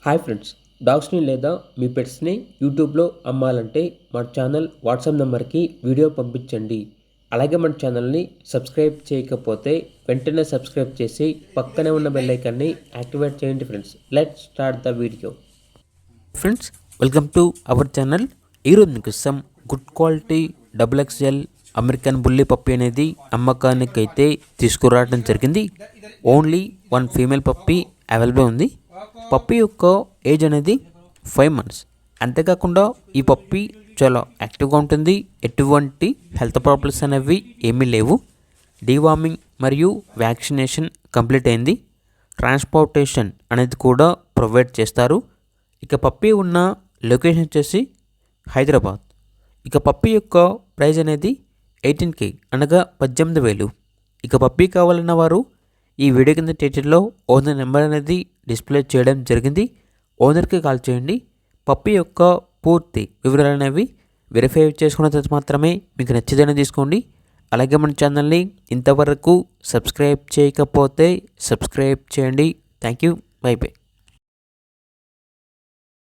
Hi friends, డాగ్స్ని లేదా మీ పెట్స్ని యూట్యూబ్లో అమ్మాలంటే మన ఛానల్ వాట్సాప్ నెంబర్కి వీడియో పంపించండి. అలాగే మన ఛానల్ని సబ్స్క్రైబ్ చేయకపోతే వెంటనే సబ్స్క్రైబ్ చేసి పక్కనే ఉన్న బెల్ ఐకాన్ని యాక్టివేట్ చేయండి friends. Let's start the video. Friends, welcome to our channel. ఈరోజు మీకు some good quality XXL American bully puppy అనేది అమ్మకానికి అయితే తీసుకురావడం జరిగింది. ఓన్లీ 1 ఫీమేల్ పప్పీ అవైలబుల్ ఉంది. పప్పీ యొక్క ఏజ్ అనేది 5 months. అంతేకాకుండా ఈ పప్పీ చాలా యాక్టివ్గా ఉంటుంది. ఎటువంటి హెల్త్ ప్రాబ్లమ్స్ అనేవి ఏమీ లేవు. డీవార్మింగ్ మరియు వ్యాక్సినేషన్ కంప్లీట్ అయింది. ట్రాన్స్పోర్టేషన్ అనేది కూడా ప్రొవైడ్ చేస్తారు. ఇక పప్పీ ఉన్న లొకేషన్ వచ్చేసి హైదరాబాద్. ఇక పప్పీ యొక్క ప్రైస్ అనేది 18K అనగా 18,000. ఇక పప్పీ కావాలన్న వారు ఈ వీడియో కింద టైటిల్లో ఓనర్ నెంబర్ అనేది డిస్ప్లే చేయడం జరిగింది. ఓనర్కి కాల్ చేయండి. పప్పీ యొక్క పూర్తి వివరాలు అనేవి వెరిఫై చేసుకున్న తర్వాత మాత్రమే మీకు నచ్చితేనే తీసుకోండి. అలాగే మన ఛానల్ని ఇంతవరకు సబ్స్క్రైబ్ చేయకపోతే సబ్స్క్రైబ్ చేయండి. Thank you. By by.